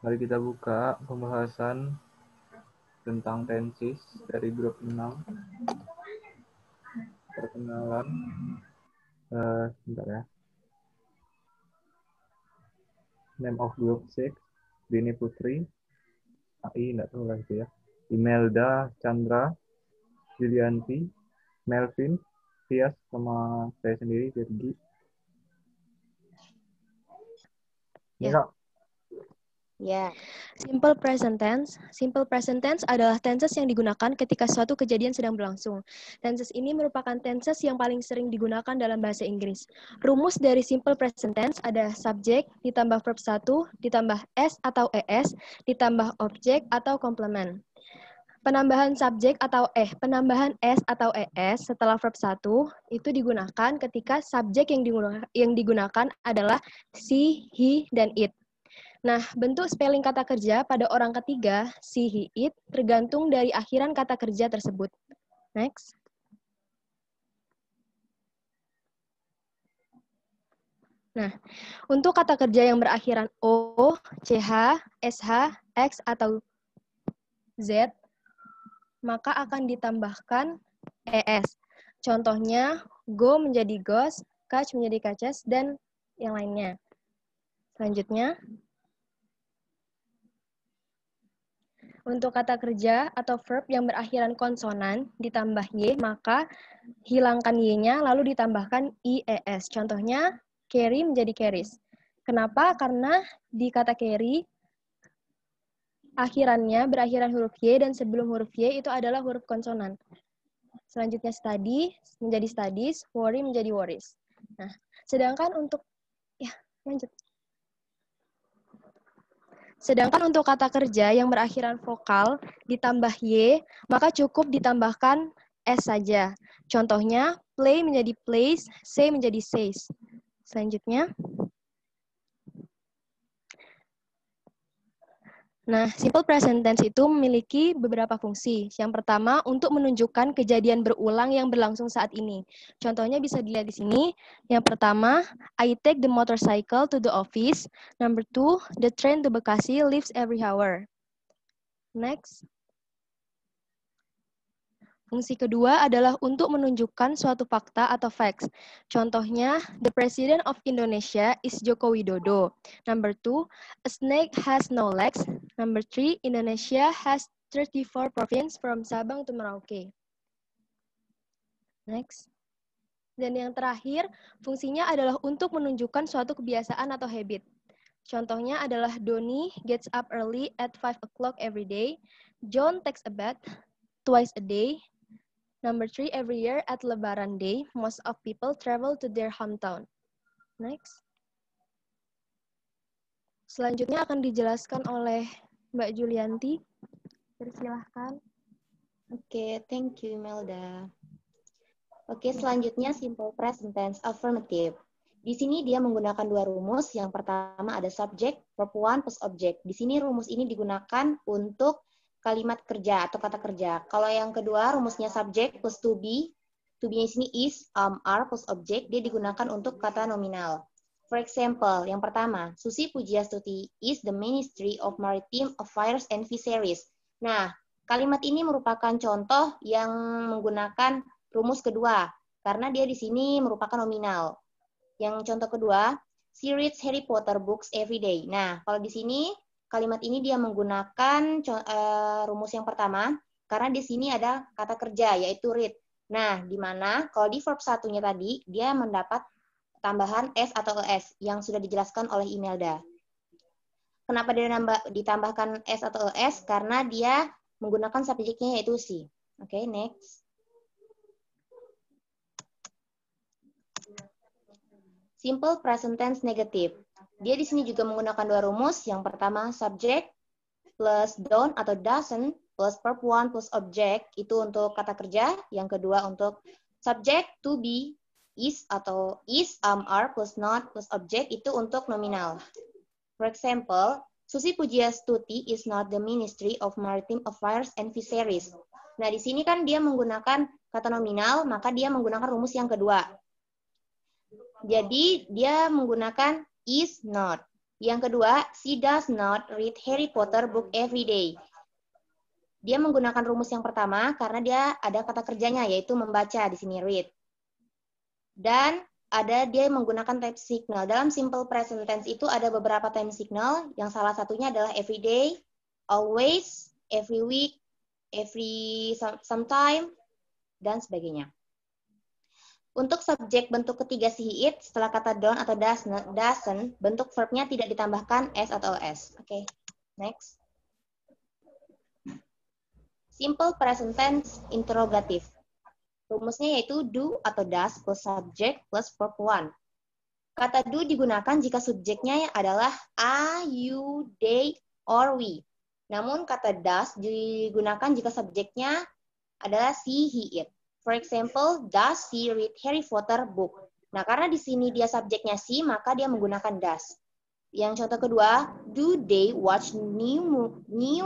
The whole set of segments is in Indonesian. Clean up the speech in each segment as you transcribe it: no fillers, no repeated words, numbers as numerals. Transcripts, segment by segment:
Mari kita buka pembahasan tentang tenses dari grup 6. Perkenalan. Sebentar ya. Name of group 6, Dini Putri. AI, enggak tahu lah itu ya. Imelda, Chandra, Julianti, Melvin, Tias, sama saya sendiri, Virgi. Ya, Kak. Ya. Simple present tense. Simple present tense adalah tenses yang digunakan ketika suatu kejadian sedang berlangsung. Tenses ini merupakan tenses yang paling sering digunakan dalam bahasa Inggris. Rumus dari simple present tense ada subjek ditambah verb 1 ditambah s atau es ditambah objek atau komplement. Penambahan subjek atau penambahan s atau es setelah verb 1 itu digunakan ketika subjek yang digunakan adalah she, he, dan it. Nah, bentuk spelling kata kerja pada orang ketiga, she, he, it, tergantung dari akhiran kata kerja tersebut. Next. Nah, untuk kata kerja yang berakhiran O, CH, SH, X, atau Z, maka akan ditambahkan ES. Contohnya, go menjadi goes, catch menjadi catches, dan yang lainnya. Selanjutnya, untuk kata kerja atau verb yang berakhiran konsonan ditambah Y, maka hilangkan Y-nya lalu ditambahkan IES. Contohnya, carry menjadi carries. Kenapa? Karena di kata carry, akhirannya berakhiran huruf Y dan sebelum huruf Y itu adalah huruf konsonan. Selanjutnya study menjadi studies, worry menjadi worries. Nah, sedangkan untuk, lanjut. Sedangkan untuk kata kerja yang berakhiran vokal ditambah Y, maka cukup ditambahkan S saja. Contohnya, play menjadi plays, say menjadi says. Selanjutnya. Nah, simple present tense itu memiliki beberapa fungsi. Yang pertama, untuk menunjukkan kejadian berulang yang berlangsung saat ini. Contohnya bisa dilihat di sini. Yang pertama, I take the motorcycle to the office. Number 2, the train to Bekasi leaves every hour. Next. Fungsi kedua adalah untuk menunjukkan suatu fakta atau facts. Contohnya, the President of Indonesia is Joko Widodo. Number 2, a snake has no legs. Number 3, Indonesia has 34 provinces from Sabang to Merauke. Next. Dan yang terakhir, fungsinya adalah untuk menunjukkan suatu kebiasaan atau habit. Contohnya adalah Doni gets up early at 5 o'clock every day. John takes a bath twice a day. Number 3, every year at Lebaran Day, most of people travel to their hometown. Next. Selanjutnya akan dijelaskan oleh Mbak Julianti. Persilahkan. Oke, thank you, Melda. Oke, selanjutnya simple present tense affirmative. Di sini dia menggunakan dua rumus. Yang pertama ada subject, verb 1 plus object. Di sini rumus ini digunakan untuk kalimat kerja atau kata kerja. Kalau yang kedua rumusnya subject plus to be di sini is, are plus object, dia digunakan untuk kata nominal. For example, yang pertama, Susi Pujiastuti is the Ministry of Maritime Affairs and Fisheries. Nah, kalimat ini merupakan contoh yang menggunakan rumus kedua, karena dia di sini merupakan nominal. Yang contoh kedua, she reads Harry Potter books every day. Nah, kalau di sini kalimat ini dia menggunakan rumus yang pertama, karena di sini ada kata kerja, yaitu read. Nah, di mana kalau di verb satunya tadi, dia mendapat tambahan S atau ES, yang sudah dijelaskan oleh Imelda. Kenapa dia ditambahkan S atau ES? Karena dia menggunakan subjeknya yaitu she. Oke, next. Simple present tense negative. Dia di sini juga menggunakan dua rumus. Yang pertama subject plus don't atau doesn't plus verb 1 plus object, itu untuk kata kerja. Yang kedua untuk subject to be, is atau is, are plus not plus object, itu untuk nominal. For example, Susi Pujiastuti is not the Ministry of Maritime Affairs and Fisheries. Nah, di sini kan dia menggunakan kata nominal, maka dia menggunakan rumus yang kedua. Jadi, dia menggunakan is not. Yang kedua, she does not read Harry Potter book every day. Dia menggunakan rumus yang pertama karena dia ada kata kerjanya, yaitu membaca, di sini read. Dan dia menggunakan type signal. Dalam simple present tense itu ada beberapa time signal, yang salah satunya adalah every day, always, every week, every sometime, dan sebagainya. Untuk subjek bentuk ketiga si it, setelah kata don't atau doesn't, bentuk verbnya tidak ditambahkan s atau s. Oke, next. Simple present tense interrogative. Rumusnya yaitu do atau does plus subject plus verb one. Kata do digunakan jika subjeknya adalah I, you, they, or we. Namun kata does digunakan jika subjeknya adalah she, he, it. For example, does she read Harry Potter book? Nah, karena di sini dia subjeknya she, maka dia menggunakan does. Yang contoh kedua, do they watch new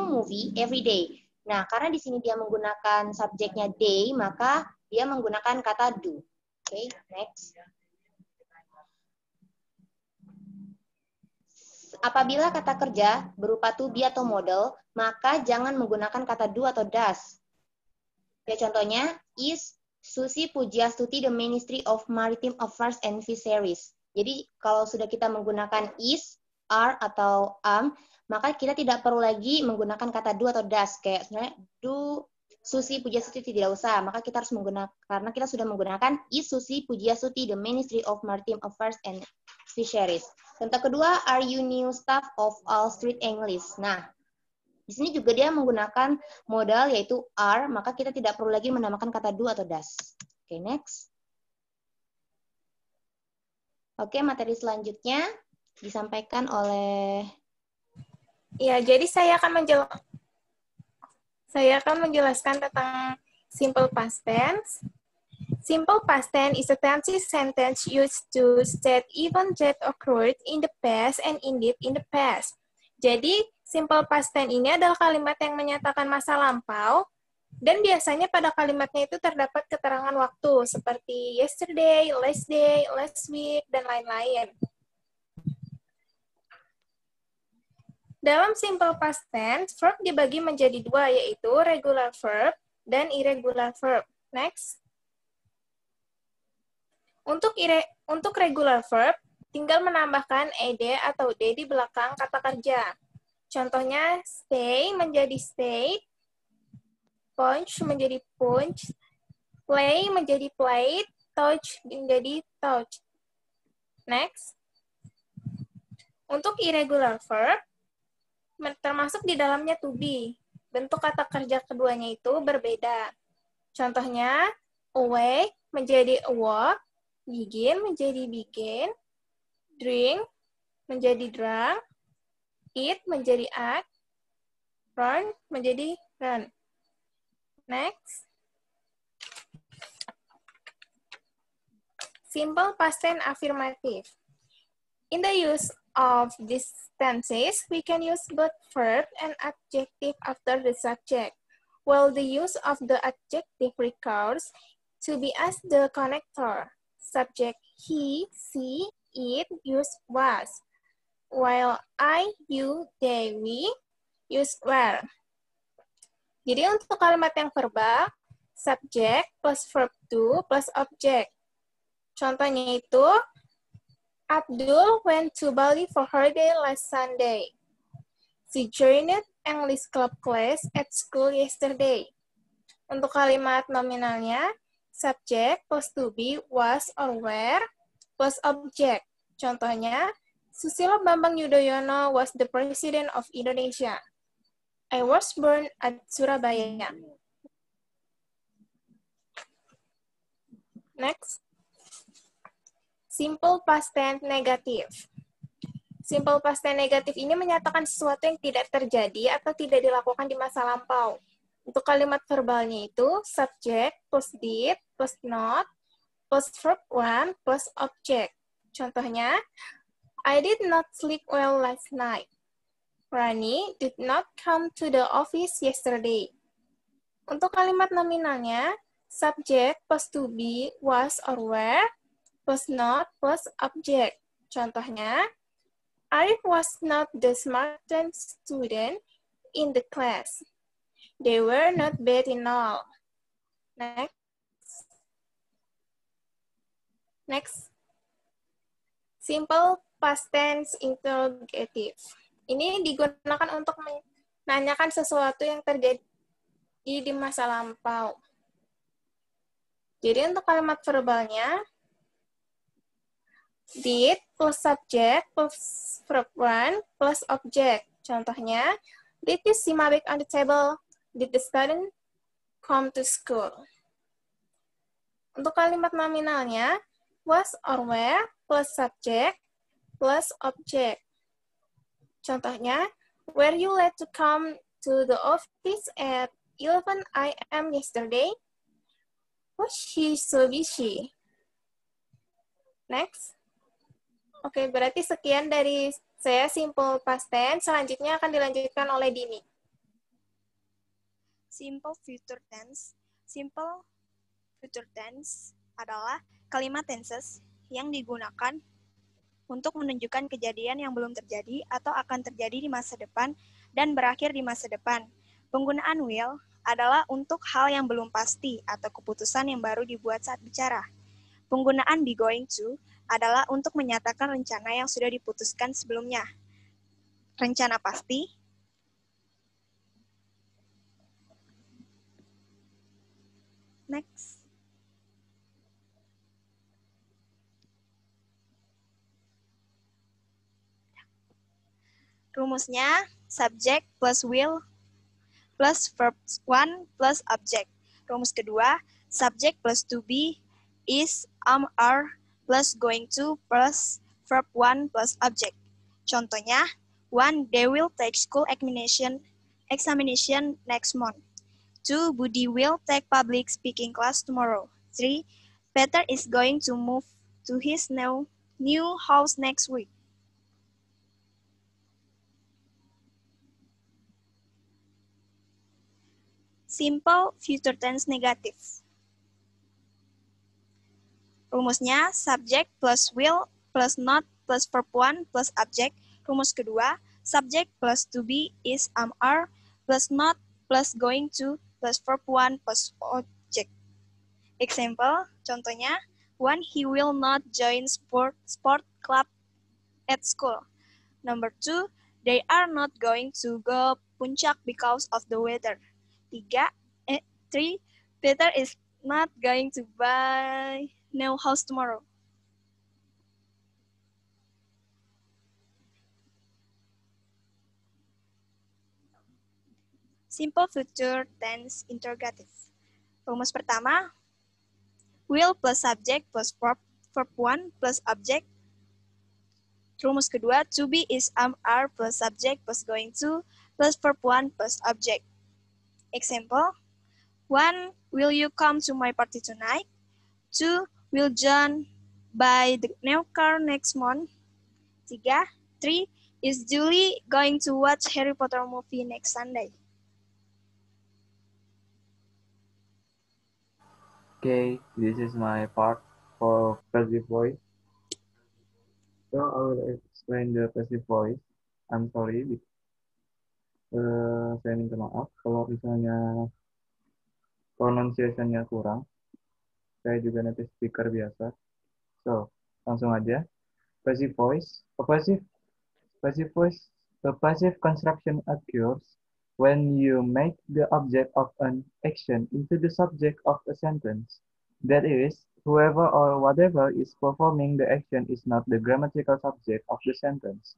movie every day? Nah, karena di sini dia menggunakan subjeknya they, maka dia menggunakan kata do. Oke, next. Apabila kata kerja berupa to be atau model, maka jangan menggunakan kata do atau does. Ya, contohnya, is Susi Pujiastuti the Ministry of Maritime Affairs and Fisheries. Jadi, kalau sudah kita menggunakan is, are, atau maka kita tidak perlu lagi menggunakan kata do atau does. Kayak sebenarnya, do Susi Pujiastuti tidak usah. Maka kita harus menggunakan, karena kita sudah menggunakan is Susi Pujiastuti the Ministry of Maritime Affairs and Fisheries. Contoh kedua, are you new staff of All Street English? Nah, di sini juga dia menggunakan modal yaitu are, maka kita tidak perlu lagi menambahkan kata do atau does. Oke, next. Oke, materi selanjutnya disampaikan oleh... Ya, jadi saya akan menjelaskan tentang simple past tense. Simple past tense is a sentence used to state event that occurred in the past and indeed in the past. Jadi, simple past tense ini adalah kalimat yang menyatakan masa lampau, dan biasanya pada kalimatnya itu terdapat keterangan waktu, seperti yesterday, last day, last week, dan lain-lain. Dalam simple past tense, verb dibagi menjadi dua, yaitu regular verb dan irregular verb. Next. Untuk regular verb, tinggal menambahkan ed atau d di belakang kata kerja. Contohnya, stay menjadi stayed, punch menjadi punched, play menjadi played, touch menjadi touched. Next. Untuk irregular verb, termasuk di dalamnya to be. Bentuk kata kerja keduanya itu berbeda. Contohnya, awake menjadi awake, begin menjadi begin, drink menjadi drunk, eat menjadi act, run menjadi run. Next. Simple past tense affirmative. In the use of these tenses, we can use both verb and adjective after the subject, while the use of the adjective requires to be as the connector. Subject he, she, it use was, while I, you, they, we use were. Jadi untuk kalimat yang verbal, subject plus verb to plus object. Contohnya itu, Abdul went to Bali for holiday last Sunday. She joined English club class at school yesterday. Untuk kalimat nominalnya, subject plus to be was or were plus object. Contohnya, Susilo Bambang Yudhoyono was the president of Indonesia. I was born at Surabaya. Next. Simple past tense negative. Simple past tense negatif ini menyatakan sesuatu yang tidak terjadi atau tidak dilakukan di masa lampau. Untuk kalimat verbalnya itu, subject plus did plus not plus verb one plus object. Contohnya, I did not sleep well last night. Rani did not come to the office yesterday. Untuk kalimat nominalnya, subject plus to be, was or were, plus not plus object. Contohnya, Arif was not the smartest student in the class. They were not bad in all. Next. Simple past tense interrogative. Ini digunakan untuk menanyakan sesuatu yang terjadi di masa lampau. Jadi untuk kalimat verbalnya, did plus subject plus verb 1 plus object. Contohnya, did you see my bag on the table? Did the student come to school? Untuk kalimat nominalnya, was or were plus subject plus object. Contohnya, were you late to come to the office at 11 a.m. yesterday? Was she so busy? Next. Oke, berarti sekian dari saya simple past tense. Selanjutnya akan dilanjutkan oleh Dini. Simple future tense. Simple future tense adalah kalimat tenses yang digunakan untuk menunjukkan kejadian yang belum terjadi atau akan terjadi di masa depan dan berakhir di masa depan. Penggunaan will adalah untuk hal yang belum pasti atau keputusan yang baru dibuat saat bicara. Penggunaan be going to adalah untuk menyatakan rencana yang sudah diputuskan sebelumnya. Rencana pasti, next. Rumusnya, subject plus will plus verb 1 plus object. Rumus kedua, subject plus to be is, are, plus going to plus verb 1 plus object. Contohnya, 1. They will take school examination next month. 2. Budi will take public speaking class tomorrow. 3. Peter is going to move to his new house next week. Simple future tense negative. Rumusnya subject plus will plus not plus verb 1 plus object. Rumus kedua, subject plus to be is, are, plus not plus going to plus verb 1 plus object. Example, contohnya, 1. He will not join sport club at school. Number 2. They are not going to go Puncak because of the weather. 3. Peter is not going to buy new house tomorrow. Simple future tense interrogative. Rumus pertama, will plus subject plus verb 1 plus object. Rumus kedua, to be is, are plus subject plus going to plus verb 1 plus object. Example, 1. Will you come to my party tonight? 2. Will John buy the new car next month? 3. Is Julie going to watch Harry Potter movie next Sunday? Okay, this is my part for passive voice. So I will explain the passive voice. I'm sorry. Saya minta maaf kalau misalnya pronunciation-nya kurang. Saya juga native speaker biasa. So, langsung aja. Passive voice. A passive construction occurs when you make the object of an action into the subject of a sentence. That is, whoever or whatever is performing the action is not the grammatical subject of the sentence.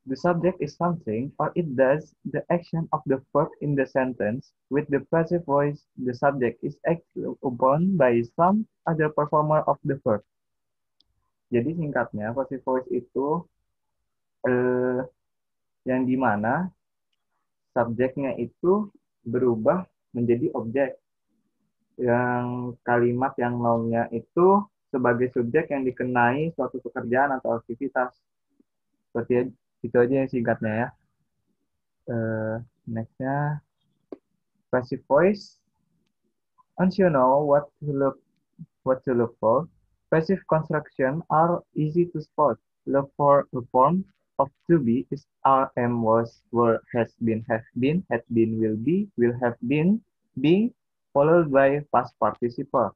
The subject is something, or it does, the action of the verb in the sentence. With the passive voice, the subject is acted upon by some other performer of the verb. Jadi singkatnya, passive voice itu yang dimana subjeknya itu berubah menjadi objek. Yang kalimat yang nounnya itu sebagai subjek yang dikenai suatu pekerjaan atau aktivitas. Seperti itu aja yang singkatnya ya. Nextnya, passive voice. Once you know what to look for, passive construction are easy to spot. The form of to be is are, am, was, were, has been, have been, had been, will have been, being, followed by past participle.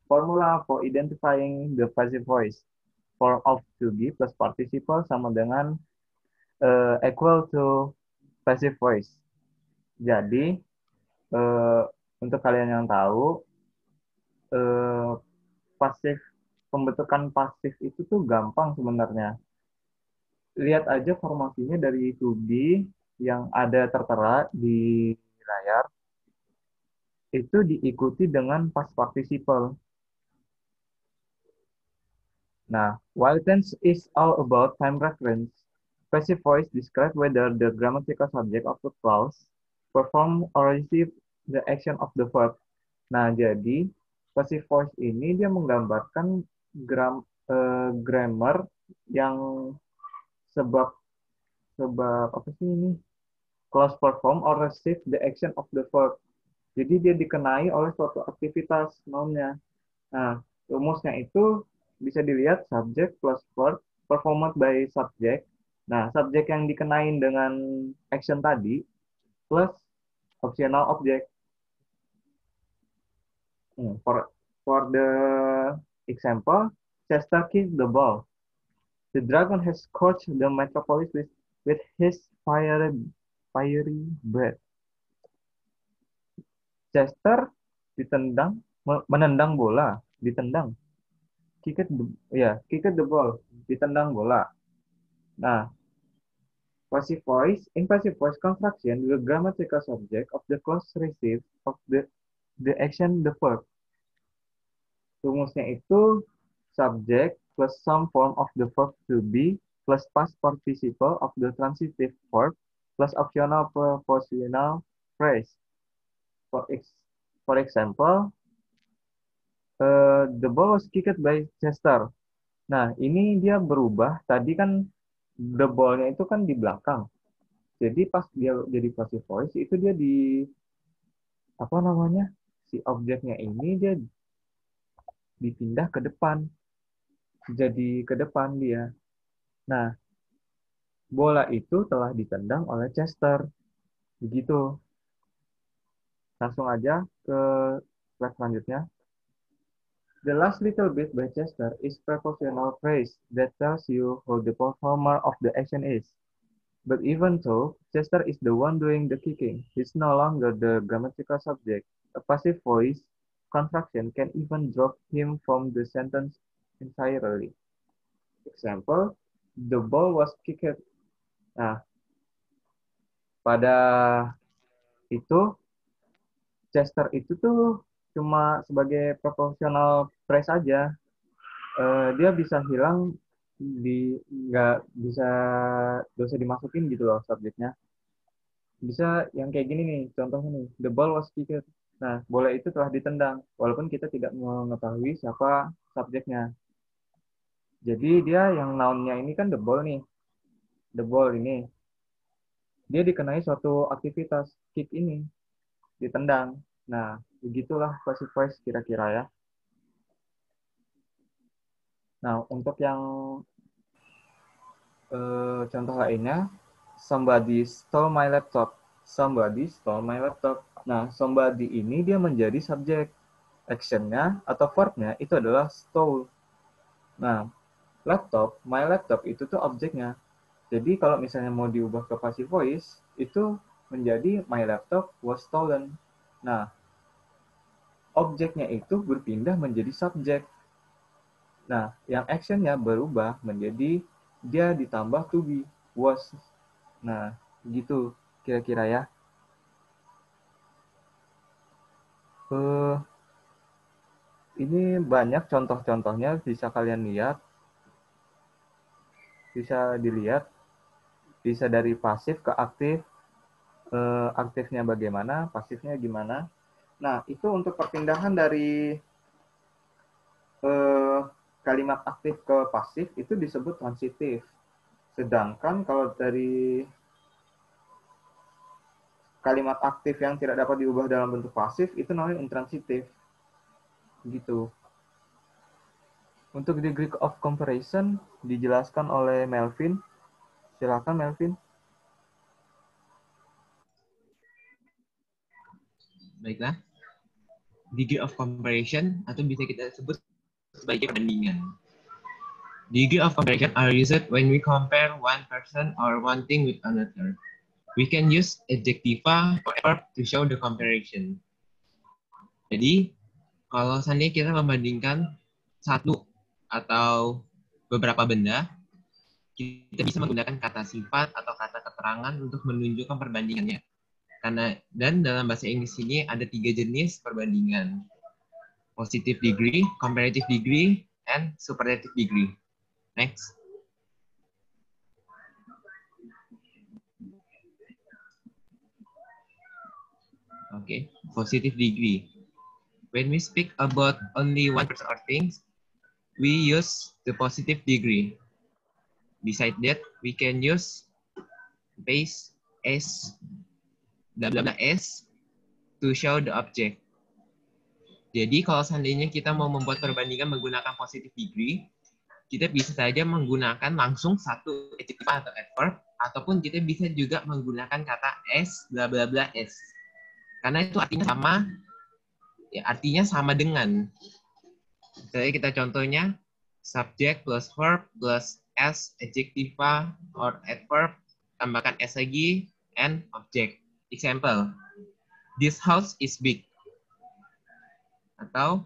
Formula for identifying the passive voice. Form of to be plus participle sama dengan equal to passive voice. Jadi, untuk kalian yang tahu, pasif pembentukan pasif itu tuh gampang sebenarnya. Lihat aja formasinya dari 2B yang ada tertera di layar, itu diikuti dengan past participle. Nah, while tense is all about time reference, passive voice describe whether the grammatical subject of the clause perform or receive the action of the verb. Nah, jadi passive voice ini dia menggambarkan grammar yang sebab apa sih ini? Clause perform or receive the action of the verb. Jadi dia dikenai oleh suatu aktivitas nounnya. Nah, rumusnya itu bisa dilihat subject plus verb performed by subject. Nah, subjek yang dikenain dengan action tadi plus optional object. For the example, Chester kicked the ball. The dragon has scorched the metropolis with his fiery breath. Chester menendang bola, ditendang. Kick the ball, ditendang bola. Nah, passive voice, in passive voice construction, the grammatical subject of the clause receives of the action, the verb. Rumusnya itu subject plus some form of the verb to be plus past participle of the transitive verb plus optional prepositional phrase. For example, the ball was kicked by Chester. Nah, ini dia berubah. Tadi kan the ball-nya itu kan di belakang. Jadi pas dia jadi passive voice itu dia di apa namanya? Si objeknya ini dia dipindah ke depan. Jadi ke depan dia. Nah, bola itu telah ditendang oleh Chester. Begitu. Langsung aja ke slide selanjutnya. The last little bit by Chester is prepositional phrase that tells you who the performer of the action is. But even so, Chester is the one doing the kicking. He's no longer the grammatical subject. A passive voice construction can even drop him from the sentence entirely. Example, the ball was kicked. Nah, pada itu, Chester itu tuh cuma sebagai proportional phrase aja. Dia bisa hilang, nggak bisa dimasukin gitu loh subjeknya. Bisa yang kayak gini nih, contohnya nih, the ball was kicked. Nah, bola itu telah ditendang, walaupun kita tidak mengetahui siapa subjeknya. Jadi dia yang noun-nya ini kan the ball nih. The ball ini. Dia dikenai suatu aktivitas, kick ini, ditendang. Nah, begitulah passive voice kira-kira ya. Nah, untuk yang contoh lainnya, somebody stole my laptop. Somebody stole my laptop. Nah, somebody ini dia menjadi subjek. Action-nya atau verb-nya itu adalah stole. Nah, laptop, my laptop itu tuh objeknya. Jadi kalau misalnya mau diubah ke passive voice, itu menjadi my laptop was stolen. Nah, objeknya itu berpindah menjadi subjek. Nah, yang action-nya berubah menjadi dia ditambah to be, was. Nah, gitu kira-kira ya. Ini banyak contoh-contohnya, bisa kalian lihat. Bisa dilihat. Bisa dari pasif ke aktif. Aktifnya bagaimana, pasifnya gimana. Nah, itu untuk perpindahan dari kalimat aktif ke pasif itu disebut transitif. Sedangkan kalau dari kalimat aktif yang tidak dapat diubah dalam bentuk pasif itu namanya intransitif. Gitu. Untuk degree of comparison dijelaskan oleh Melvin. Silakan Melvin. Baiklah. Degree of comparison atau bisa kita sebut sebagai perbandingan. Degree of comparison are used when we compare one person or one thing with another. We can use adjectiva or verb to show the comparison. Jadi, kalau seandainya kita membandingkan satu atau beberapa benda, kita bisa menggunakan kata sifat atau kata keterangan untuk menunjukkan perbandingannya. Dan dalam bahasa Inggris ini ada 3 jenis perbandingan. Positive degree, comparative degree, and superlative degree. Next. Okay, positive degree. When we speak about only one person or things, we use the positive degree. Besides that, we can use base S, blah blah blah S to show the object. Jadi kalau seandainya kita mau membuat perbandingan menggunakan positive degree, kita bisa saja menggunakan langsung satu adjective atau adverb, ataupun kita bisa juga menggunakan kata S, blah blah blah S. Karena itu artinya sama, ya artinya sama dengan. Jadi kita contohnya subject plus verb plus S adjectiva or adverb, tambahkan S lagi, and object. Example, this house is big. Atau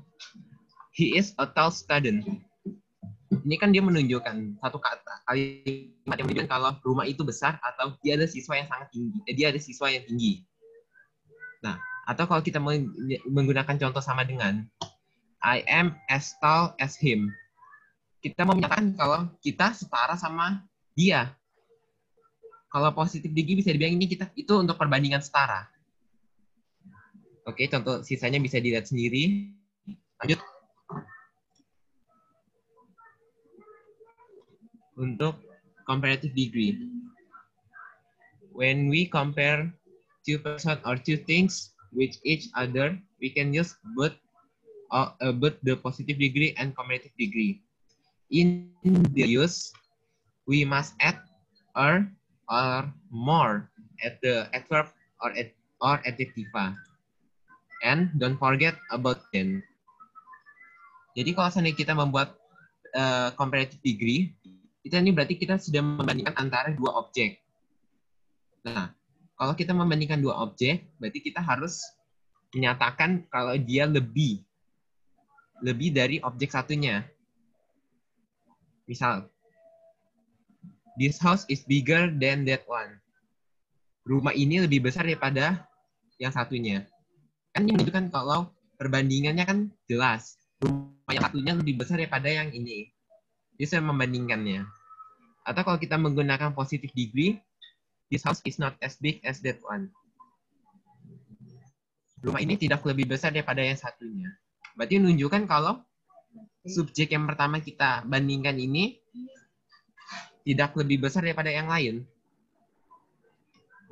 he is a tall student. Ini kan dia menunjukkan satu kata, kalimat yang menunjukkan kalau rumah itu besar atau dia ada siswa yang sangat tinggi. Dia ada siswa yang tinggi. Nah, atau kalau kita menggunakan contoh sama dengan I am as tall as him. Kita mau menyatakan kalau kita setara sama dia. Kalau positif degree bisa dibilang ini kita itu untuk perbandingan setara. Oke, contoh sisanya bisa dilihat sendiri. Lanjut. Untuk comparative degree. When we compare two person or two things with each other, we can use both the positive degree and comparative degree. In the use, we must add or more at the adverb or adjectiva. And don't forget about then. Jadi kalau seandainya kita membuat comparative degree, ini berarti kita sudah membandingkan antara dua objek. Nah, kalau kita membandingkan dua objek, berarti kita harus menyatakan kalau dia lebih dari objek satunya. Misal, this house is bigger than that one. Rumah ini lebih besar daripada yang satunya. Kan ini menunjukkan kalau perbandingannya kan jelas. Rumah yang satunya lebih besar daripada yang ini. Bisa membandingkannya. Atau kalau kita menggunakan positive degree, this house is not as big as that one. Rumah ini tidak lebih besar daripada yang satunya. Berarti menunjukkan kalau subjek yang pertama kita bandingkan ini tidak lebih besar daripada yang lain.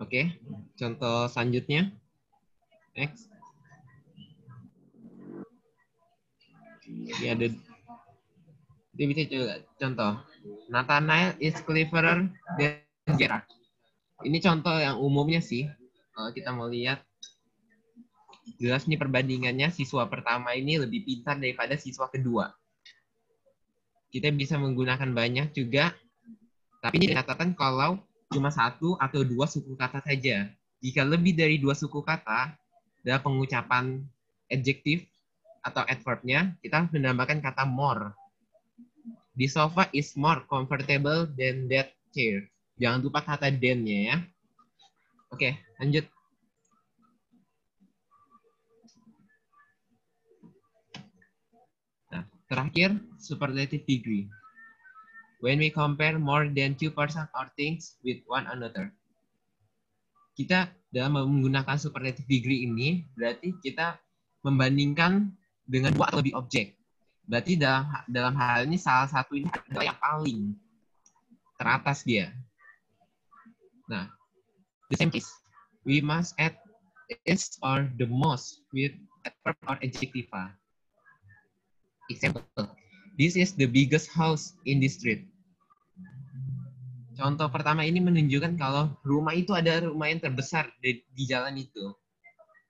Oke, contoh selanjutnya. Next. Ini ada, dia bisa coba contoh. Nathanael is cleverer than Gerard. Ini contoh yang umumnya sih. Kalau kita mau lihat, jelas nih perbandingannya siswa pertama ini lebih pintar daripada siswa kedua. Kita bisa menggunakan banyak juga, tapi ini catatan kalau cuma satu atau dua suku kata saja. Jika lebih dari dua suku kata, dalam pengucapan adjektif atau adverbnya, kita harus menambahkan kata more. The sofa is more comfortable than that chair. Jangan lupa kata than-nya ya. Oke, lanjut. Nah, terakhir, superlative degree. When we compare more than two person or things with one another. Kita dalam menggunakan superlative degree ini, berarti kita membandingkan dengan dua atau lebih objek. Berarti dalam hal ini salah satu ini adalah yang paling teratas dia. Nah, the same case, we must add is or the most with adverb or adjectiva. Example, This is the biggest house in the street. Contoh pertama ini menunjukkan kalau rumah itu ada rumah yang terbesar di jalan itu.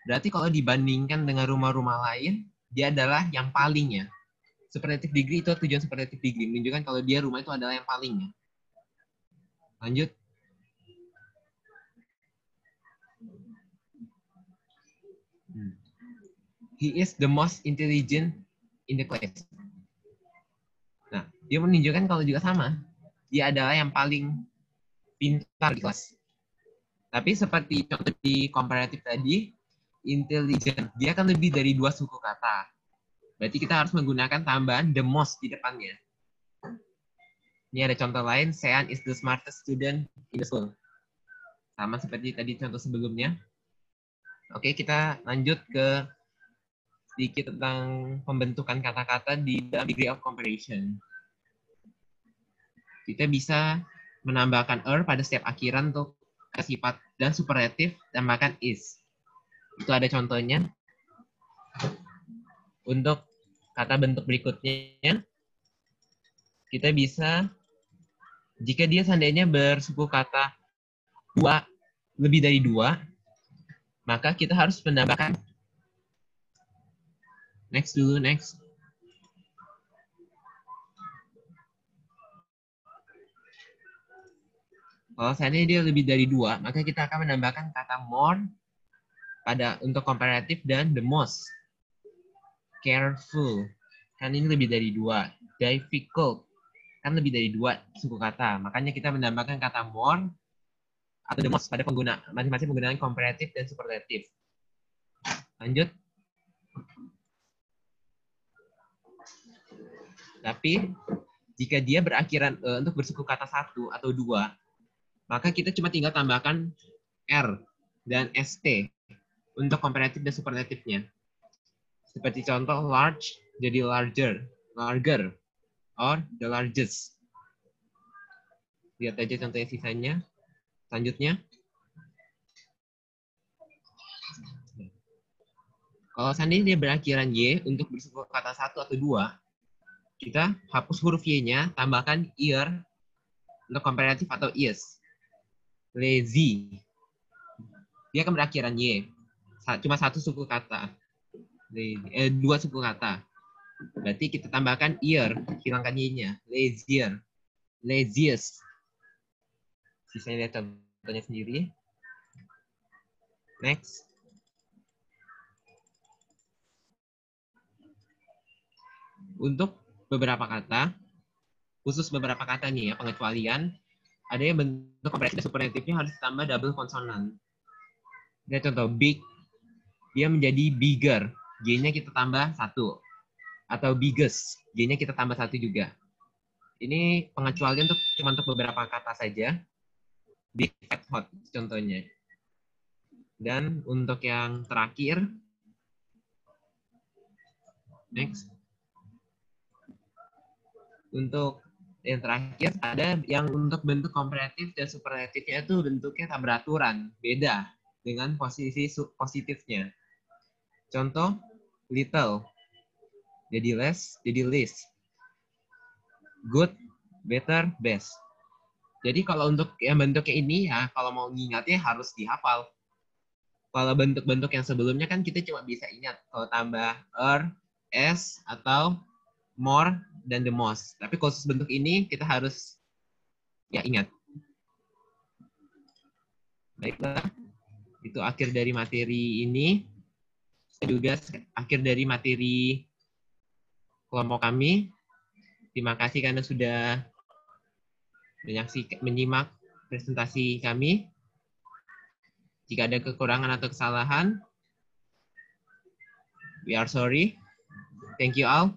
Berarti kalau dibandingkan dengan rumah-rumah lain, dia adalah yang palingnya. Superlative degree itu tujuan superlative degree, menunjukkan kalau dia rumah itu adalah yang palingnya. Lanjut. He is the most intelligent in the class. Nah, dia menunjukkan kalau juga sama, dia adalah yang paling pintar di kelas. Tapi seperti contoh di komparatif tadi, intelligent, dia akan lebih dari 2 suku kata. Berarti kita harus menggunakan tambahan the most di depannya. Ini ada contoh lain, Sean is the smartest student in the school. Sama seperti tadi contoh sebelumnya. Oke, kita lanjut ke sedikit tentang pembentukan kata-kata di dalam degree of comparison. Kita bisa menambahkan pada setiap akhiran untuk sifat dan superlatif, tambahkan is. Itu ada contohnya. Untuk kata bentuk berikutnya, kita bisa, jika dia seandainya bersuku kata 2, lebih dari 2, maka kita harus menambahkan next dulu, next. Kalau seandainya dia lebih dari 2, maka kita akan menambahkan kata more untuk komparatif dan the most. Careful, kan ini lebih dari 2. Difficult, kan lebih dari 2 suku kata. Makanya kita menambahkan kata more atau the most pada masing-masing penggunaan komparatif dan superlatif. Lanjut. Tapi jika dia berakhiran untuk bersuku kata 1 atau 2, maka kita cuma tinggal tambahkan R dan ST untuk komparatif dan superlatifnya. Seperti contoh large jadi larger, or the largest. Lihat aja contohnya sisanya. Selanjutnya. Kalau seandainya dia berakhiran Y untuk bersuku kata 1 atau 2, kita hapus huruf Y-nya, tambahkan ear untuk komparatif atau is. Lazy. Dia akan berakhiran Y. Cuma 1 suku kata. 2 suku kata. Berarti kita tambahkan ear, hilangkan Y-nya. Lazier. Laziest. Sisanya lihat contohnya sendiri. Next. Untuk beberapa kata, khusus beberapa kata nih ya, pengecualian, ada yang bentuk komparatif dan superlatifnya harus ditambah double konsonan. Lihat contoh, big, dia menjadi bigger, G-nya kita tambah 1. Atau biggest, G-nya kita tambah 1 juga. Ini pengecualian cuma untuk beberapa kata saja. Big, fat, hot, contohnya. Dan untuk yang terakhir, next. Untuk yang terakhir, ada yang untuk bentuk komparatif dan superlatifnya itu bentuknya tak beraturan, beda dengan posisi positifnya. Contoh, little, jadi less, jadi least. Good, better, best. Jadi kalau untuk yang bentuknya ini, ya kalau mau ngingatnya harus dihafal. Kalau bentuk-bentuk yang sebelumnya kan kita cuma bisa ingat kalau tambah s, atau more, dan the most. Tapi khusus bentuk ini kita harus ya ingat. Baiklah, itu akhir dari materi ini. Juga akhir dari materi kelompok kami. Terima kasih karena sudah menyimak presentasi kami. Jika ada kekurangan atau kesalahan, we are sorry. Thank you all.